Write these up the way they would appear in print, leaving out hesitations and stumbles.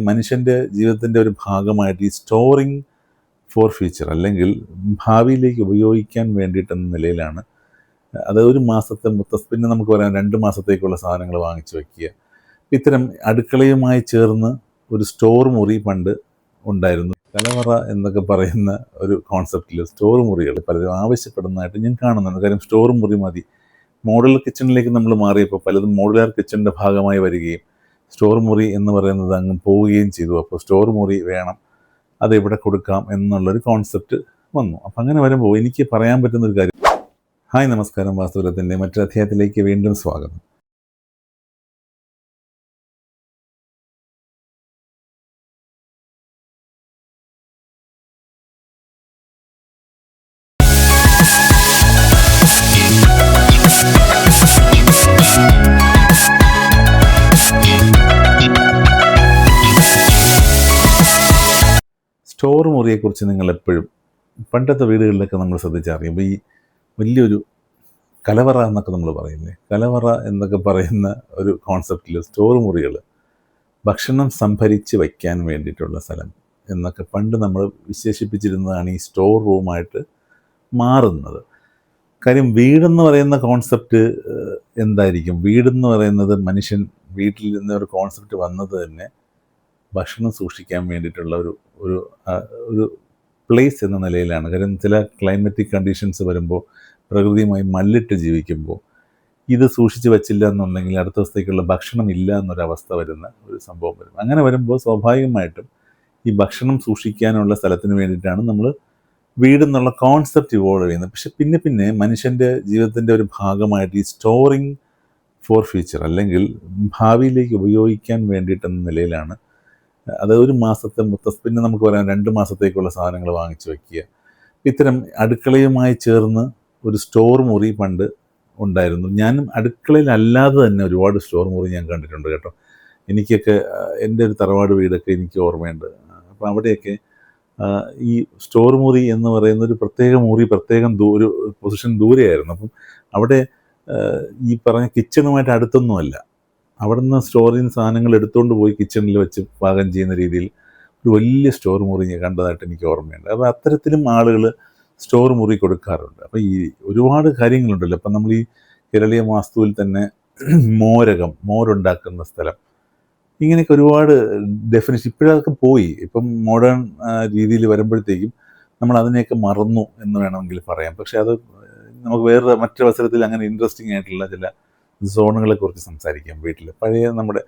മനുഷ്യൻ്റെ ജീവിതത്തിൻ്റെ ഒരു ഭാഗമായിട്ട് ഈ സ്റ്റോറിങ് ഫോർ ഫ്യൂച്ചർ അല്ലെങ്കിൽ ഭാവിയിലേക്ക് ഉപയോഗിക്കാൻ വേണ്ടിയിട്ടെന്ന നിലയിലാണ് അത് ഒരു മാസത്തെ പിന്നെ നമുക്ക് പറയാം 2 മാസത്തേക്കുള്ള സാധനങ്ങൾ വാങ്ങിച്ചു വയ്ക്കുക. ഇത്തരം അടുക്കളയുമായി ചേർന്ന് ഒരു സ്റ്റോർ മുറി പണ്ട് ഉണ്ടായിരുന്നു. കലവറ എന്നൊക്കെ പറയുന്ന ഒരു കോൺസെപ്റ്റിൽ സ്റ്റോർ മുറികൾ പലരും ആവശ്യപ്പെടുന്നതായിട്ട് ഞാൻ കാണുന്നുണ്ട്. കാര്യം സ്റ്റോർ മുറി മതി. മോഡുലർ കിച്ചണിലേക്ക് നമ്മൾ മാറിയപ്പോൾ പലതും മോഡുലാർ കിച്ചണിൻ്റെ ഭാഗമായി വരികയും സ്റ്റോർ മുറി എന്ന് പറയുന്നത് അങ്ങ് പോവുകയും ചെയ്തു. അപ്പോൾ സ്റ്റോർ മുറി വേണം, അതെവിടെ കൊടുക്കാം എന്നുള്ളൊരു കോൺസെപ്റ്റ് വന്നു. അപ്പം അങ്ങനെ വരുമ്പോൾ എനിക്ക് പറയാൻ പറ്റുന്നൊരു കാര്യം. ഹായ്, നമസ്കാരം. വാസ്തുവിദ്യത്തിൻ്റെ മറ്റൊരു അധ്യായത്തിലേക്ക് വീണ്ടും സ്വാഗതം. സ്റ്റോർ മുറിയെക്കുറിച്ച് നിങ്ങൾ എപ്പോഴും പണ്ടത്തെ വീടുകളിലൊക്കെ നമ്മൾ ശ്രദ്ധിച്ചറിയുമ്പോൾ ഈ വലിയൊരു കലവറ എന്നൊക്കെ നമ്മൾ പറയില്ലേ, കലവറ എന്നൊക്കെ പറയുന്ന ഒരു കോൺസെപ്റ്റിൽ സ്റ്റോർ മുറികൾ ഭക്ഷണം സംഭരിച്ച് വയ്ക്കാൻ വേണ്ടിയിട്ടുള്ള സ്ഥലം എന്നൊക്കെ പണ്ട് നമ്മൾ വിശേഷിപ്പിച്ചിരുന്നതാണ് ഈ സ്റ്റോർ റൂമായിട്ട് മാറുന്നത്. കാര്യം വീടെന്ന് പറയുന്ന കോൺസെപ്റ്റ് എന്തായിരിക്കും? വീടെന്ന് പറയുന്നത് മനുഷ്യൻ വീട്ടിൽ നിന്നൊരു കോൺസെപ്റ്റ് വന്നത് തന്നെ ഭക്ഷണം സൂക്ഷിക്കാൻ വേണ്ടിയിട്ടുള്ള ഒരു ഒരു പ്ലേസ് എന്ന നിലയിലാണ്. കാര്യം ചില ക്ലൈമറ്റിക് കണ്ടീഷൻസ് വരുമ്പോൾ, പ്രകൃതിയുമായി മല്ലിട്ട് ജീവിക്കുമ്പോൾ ഇത് സൂക്ഷിച്ച് വച്ചില്ല എന്നുണ്ടെങ്കിൽ അടുത്ത ദിവസത്തേക്കുള്ള ഭക്ഷണം ഇല്ല എന്നൊരവസ്ഥ വരുന്ന ഒരു സംഭവം വരും. അങ്ങനെ വരുമ്പോൾ സ്വാഭാവികമായിട്ടും ഈ ഭക്ഷണം സൂക്ഷിക്കാനുള്ള സ്ഥലത്തിന് വേണ്ടിയിട്ടാണ് നമ്മൾ വീടെന്നുള്ള കോൺസെപ്റ്റ് ഇവോൾവ് ചെയ്യുന്നത്. പക്ഷെ പിന്നെ മനുഷ്യൻ്റെ ജീവിതത്തിൻ്റെ ഒരു ഭാഗമായിട്ട് ഈ സ്റ്റോറിങ് ഫോർ ഫ്യൂച്ചർ അല്ലെങ്കിൽ ഭാവിയിലേക്ക് ഉപയോഗിക്കാൻ വേണ്ടിയിട്ടെന്ന നിലയിലാണ് അത് ഒരു മാസത്തെ പിന്നെ നമുക്ക് പറയാം 2 മാസത്തേക്കുള്ള സാധനങ്ങൾ വാങ്ങിച്ചു വയ്ക്കുക. ഇത്തരം അടുക്കളയുമായി ചേർന്ന് ഒരു സ്റ്റോർ മുറി പണ്ട് ഉണ്ടായിരുന്നു. ഞാനും അടുക്കളയിലല്ലാതെ തന്നെ ഒരുപാട് സ്റ്റോർ മുറി ഞാൻ കണ്ടിട്ടുണ്ട് കേട്ടോ. എനിക്കൊക്കെ എൻ്റെ ഒരു തറവാട് വീടൊക്കെ എനിക്ക് ഓർമ്മയുണ്ട്. അപ്പോൾ അവിടെയൊക്കെ ഈ സ്റ്റോർ മുറി എന്ന് പറയുന്ന ഒരു പ്രത്യേക മുറി, പ്രത്യേകം ഒരു പൊസിഷൻ ദൂരെയായിരുന്നു. അപ്പം അവിടെ ഈ പറഞ്ഞ കിച്ചണുമായിട്ട് അടുത്തൊന്നുമല്ല. അവിടെ നിന്ന് സ്റ്റോറിൽ നിന്ന് സാധനങ്ങൾ എടുത്തുകൊണ്ട് പോയി കിച്ചണിൽ വെച്ച് പാകം ചെയ്യുന്ന രീതിയിൽ ഒരു വലിയ സ്റ്റോർ മുറി ഞാൻ കണ്ടതായിട്ട് എനിക്ക് ഓർമ്മയുണ്ട്. അപ്പോൾ അത്തരത്തിലും ആളുകൾ സ്റ്റോർ മുറി കൊടുക്കാറുണ്ട്. അപ്പോൾ ഈ ഒരുപാട് കാര്യങ്ങളുണ്ടല്ലോ. അപ്പം നമ്മൾ ഈ കേരളീയ വാസ്തുവിൽ തന്നെ മോരുണ്ടാക്കുന്ന സ്ഥലം, ഇങ്ങനെയൊക്കെ ഒരുപാട് ഡെഫിനിഷൻ ഇപ്പോഴതൊക്കെ പോയി. ഇപ്പം മോഡേൺ രീതിയിൽ വരുമ്പോഴത്തേക്കും നമ്മൾ അതിനെയൊക്കെ മറന്നു എന്ന് വേണമെങ്കിൽ പറയാം. പക്ഷേ അത് നമുക്ക് വേറെ മറ്റൊരവസരത്തിൽ അങ്ങനെ ഇൻട്രസ്റ്റിംഗ് ആയിട്ടുള്ള ചില സോണുകളെക്കുറിച്ച് സംസാരിക്കാം. വീട്ടിൽ പഴയ നമ്മുടെ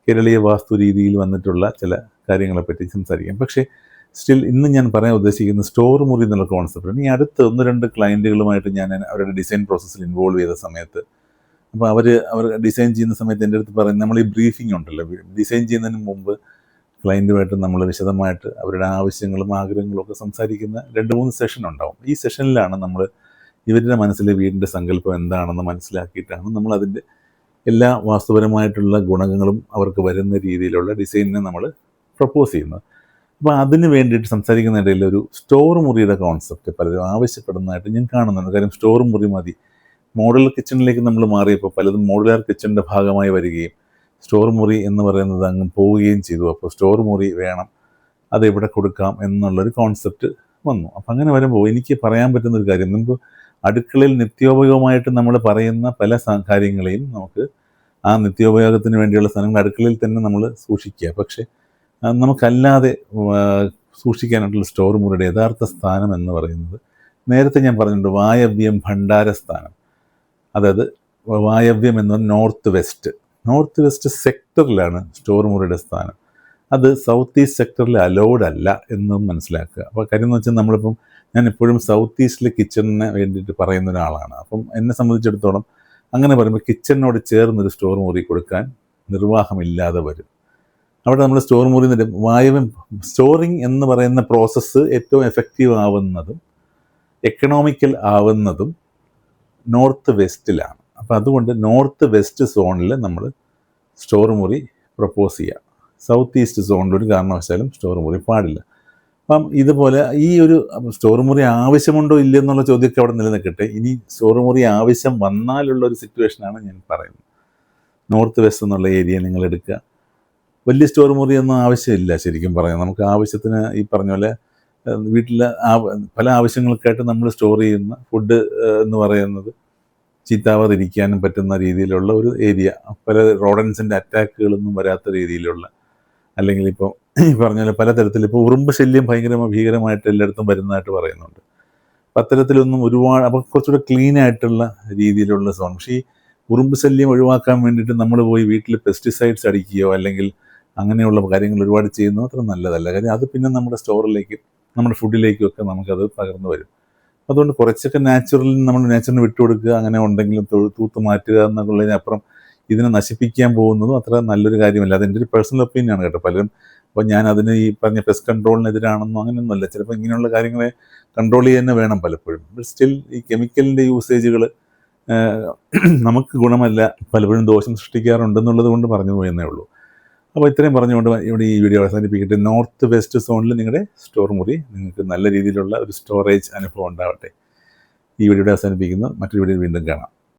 കേരളീയ വാസ്തു രീതിയിൽ വന്നിട്ടുള്ള ചില കാര്യങ്ങളെപ്പറ്റി സംസാരിക്കാം. പക്ഷേ സ്റ്റിൽ ഇന്ന് ഞാൻ പറയാൻ ഉദ്ദേശിക്കുന്ന സ്റ്റോർ മുറി എന്നുള്ള കോൺസെപ്റ്റാണ്. ഈ അടുത്ത് 1-2 ക്ലയൻറ്റുകളുമായിട്ട് ഞാൻ അവരുടെ ഡിസൈൻ പ്രോസസ്സിൽ ഇൻവോൾവ് ചെയ്ത സമയത്ത്, അപ്പോൾ അവർ ഡിസൈൻ ചെയ്യുന്ന സമയത്ത് എൻ്റെ അടുത്ത് പറയും, നമ്മൾ ഈ ബ്രീഫിംഗ് ഉണ്ടല്ലോ, ഡിസൈൻ ചെയ്യുന്നതിന് മുമ്പ് ക്ലയൻറ്റുമായിട്ട് നമ്മൾ വിശദമായിട്ട് അവരുടെ ആവശ്യങ്ങളും ആഗ്രഹങ്ങളും ഒക്കെ സംസാരിക്കുന്ന 2-3 സെഷൻ ഉണ്ടാവും. ഈ സെഷനിലാണ് നമ്മൾ ഇവരുടെ മനസ്സിലെ വീടിൻ്റെ സങ്കല്പം എന്താണെന്ന് മനസ്സിലാക്കിയിട്ടാണ് നമ്മൾ അതിൻ്റെ എല്ലാ വാസ്തുപരമായിട്ടുള്ള ഗുണങ്ങളും അവർക്ക് വരുന്ന രീതിയിലുള്ള ഡിസൈനിനെ നമ്മൾ പ്രപ്പോസ് ചെയ്യുന്നത്. അപ്പോൾ അതിന് വേണ്ടിയിട്ട് സംസാരിക്കുന്നതിടയിൽ ഒരു സ്റ്റോർ മുറിയുടെ കോൺസെപ്റ്റ് പലരും ആവശ്യപ്പെടുന്നതായിട്ട് ഞാൻ കാണുന്നുണ്ട്. കാര്യം സ്റ്റോർ മുറി മതി. മോഡുലർ കിച്ചണിലേക്ക് നമ്മൾ മാറിയപ്പോൾ പലതും മോഡുലാർ കിച്ചണിൻ്റെ ഭാഗമായി വരികയും സ്റ്റോർ മുറി എന്ന് പറയുന്നത് അങ്ങ് പോവുകയും ചെയ്തു. അപ്പോൾ സ്റ്റോർ മുറി വേണം, അതെവിടെ കൊടുക്കാം എന്നുള്ളൊരു കോൺസെപ്റ്റ് വന്നു. അപ്പം അങ്ങനെ വരുമ്പോൾ എനിക്ക് പറയാൻ പറ്റുന്നൊരു കാര്യം, നമുക്ക് അടുക്കളയിൽ നിത്യോപയോഗമായിട്ട് നമ്മൾ പറയുന്ന പല കാര്യങ്ങളെയും നമുക്ക് ആ നിത്യോപയോഗത്തിന് വേണ്ടിയുള്ള സാധനങ്ങൾ അടുക്കളയിൽ തന്നെ നമ്മൾ സൂക്ഷിക്കുക. പക്ഷേ നമുക്കല്ലാതെ സൂക്ഷിക്കാനായിട്ടുള്ള സ്റ്റോർ മുറിയുടെ യഥാർത്ഥ സ്ഥാനം എന്ന് പറയുന്നത്, നേരത്തെ ഞാൻ പറഞ്ഞിട്ടുണ്ട്, വായവ്യം ഭണ്ഡാരസ്ഥാനം. അതായത് വായവ്യം എന്ന് പറഞ്ഞാൽ നോർത്ത് വെസ്റ്റ് സെക്ടറിലാണ് സ്റ്റോർ മുറിയുടെ സ്ഥാനം. അത് സൗത്ത് ഈസ്റ്റ് സെക്ടറിൽ അലൗഡ് അല്ല എന്നും മനസ്സിലാക്കുക. അപ്പോൾ കാര്യം എന്ന് വെച്ചാൽ നമ്മളിപ്പം ഞാൻ എപ്പോഴും സൗത്ത് ഈസ്റ്റിലെ കിച്ചണിന് വേണ്ടിയിട്ട് പറയുന്ന ഒരാളാണ്. അപ്പം എന്നെ സംബന്ധിച്ചിടത്തോളം അങ്ങനെ പറയുമ്പോൾ കിച്ചണിനോട് ചേർന്നൊരു സ്റ്റോർ മുറി കൊടുക്കാൻ നിർവാഹമില്ലാതെ വരും. അവിടെ നമ്മൾ സ്റ്റോർ മുറി വായവ്യം സ്റ്റോറിങ് എന്ന് പറയുന്ന പ്രോസസ്സ് ഏറ്റവും എഫക്റ്റീവ് ആവുന്നതും എക്കണോമിക്കൽ ആവുന്നതും നോർത്ത് വെസ്റ്റിലാണ്. അപ്പോൾ അതുകൊണ്ട് നോർത്ത് വെസ്റ്റ് സോണിൽ നമ്മൾ സ്റ്റോർ മുറി പ്രപ്പോസ് ചെയ്യുക. സൗത്ത് ഈസ്റ്റ് സോണിൽ ഒരു കാരണവശാലും സ്റ്റോർ മുറി പാടില്ല. അപ്പം ഇതുപോലെ ഈ ഒരു സ്റ്റോർ മുറി ആവശ്യമുണ്ടോ ഇല്ലെന്നുള്ള ചോദ്യമൊക്കെ അവിടെ നിലനിൽക്കട്ടെ. ഇനി സ്റ്റോർ മുറി ആവശ്യം വന്നാലുള്ള ഒരു സിറ്റുവേഷനാണ് ഞാൻ പറയുന്നത്. നോർത്ത് വെസ്റ്റ് എന്നുള്ള ഏരിയ നിങ്ങൾ എടുക്കുക. വലിയ സ്റ്റോർ മുറിയൊന്നും ആവശ്യമില്ല ശരിക്കും പറഞ്ഞാൽ. നമുക്ക് ആവശ്യത്തിന് ഈ പറഞ്ഞ പോലെ വീട്ടിൽ പല ആവശ്യങ്ങൾക്കായിട്ട് നമ്മൾ സ്റ്റോർ ചെയ്യുന്ന ഫുഡ് എന്ന് പറയുന്നത് ചീത്താവാതിരിക്കാനും പറ്റുന്ന രീതിയിലുള്ള ഒരു ഏരിയ, പല റോഡൻസിൻ്റെ അറ്റാക്കുകളൊന്നും വരാത്ത രീതിയിലുള്ള, അല്ലെങ്കിൽ ഇപ്പോൾ ഈ പറഞ്ഞ പോലെ പലതരത്തിൽ ഇപ്പോൾ ഉറുമ്പ് ശല്യം ഭീകരമായിട്ട് എല്ലായിടത്തും വരുന്നതായിട്ട് പറയുന്നുണ്ട്. അപ്പം അത്തരത്തിലൊന്നും ഒരുപാട്, അപ്പോൾ കുറച്ചുകൂടെ ക്ലീൻ ആയിട്ടുള്ള രീതിയിലുള്ള സോൺ. പക്ഷേ ഈ ഉറുമ്പ് ശല്യം ഒഴിവാക്കാൻ വേണ്ടിയിട്ട് നമ്മൾ പോയി വീട്ടിൽ പെസ്റ്റിസൈഡ്സ് അടിക്കുകയോ അല്ലെങ്കിൽ അങ്ങനെയുള്ള കാര്യങ്ങൾ ഒരുപാട് ചെയ്യുന്നത് അത്ര നല്ലതല്ല. കാര്യം അത് പിന്നെ നമ്മുടെ സ്റ്റോറിലേക്ക്, നമ്മുടെ ഫുഡിലേക്കും ഒക്കെ നമുക്കത് പകർന്നു വരും. അതുകൊണ്ട് കുറച്ചൊക്കെ നമ്മൾ നേച്ചറിന് വിട്ടുകൊടുക്കുക, അങ്ങനെ ഉണ്ടെങ്കിലും തൂത്ത് മാറ്റുക എന്നുള്ളതിനപ്പുറം ഇതിനെ നശിപ്പിക്കാൻ പോകുന്നതും അത്ര നല്ലൊരു കാര്യമല്ല. അതെൻ്റെ ഒരു പേഴ്സണൽ ഒപ്പീനിയനാണ് കേട്ടോ. പലരും അപ്പോൾ ഞാൻ അതിന് ഈ പറഞ്ഞ പെസ്റ്റ് കൺട്രോളിനെതിരാണെന്നോ അങ്ങനെയൊന്നുമല്ല. ചിലപ്പോൾ ഇങ്ങനെയുള്ള കാര്യങ്ങളെ കൺട്രോൾ ചെയ്യാൻ തന്നെ വേണം പലപ്പോഴും. ബട്ട് സ്റ്റിൽ ഈ കെമിക്കലിൻ്റെ യൂസേജുകൾ നമുക്ക് ഗുണമല്ല, പലപ്പോഴും ദോഷം സൃഷ്ടിക്കാറുണ്ടെന്നുള്ളത് കൊണ്ട് പറഞ്ഞു പോയെന്നേ ഉള്ളൂ. അപ്പോൾ ഇത്രയും പറഞ്ഞുകൊണ്ട് ഇവിടെ ഈ വീഡിയോ അവസാനിപ്പിക്കട്ടെ. നോർത്ത് വെസ്റ്റ് സോണിൽ നിങ്ങളുടെ സ്റ്റോർ മുറി നിങ്ങൾക്ക് നല്ല രീതിയിലുള്ള ഒരു സ്റ്റോറേജ് അനുഭവം ഉണ്ടാവട്ടെ. ഈ വീഡിയോ അവസാനിപ്പിക്കുന്നു. മറ്റൊരു വീഡിയോ വീണ്ടും കാണാം.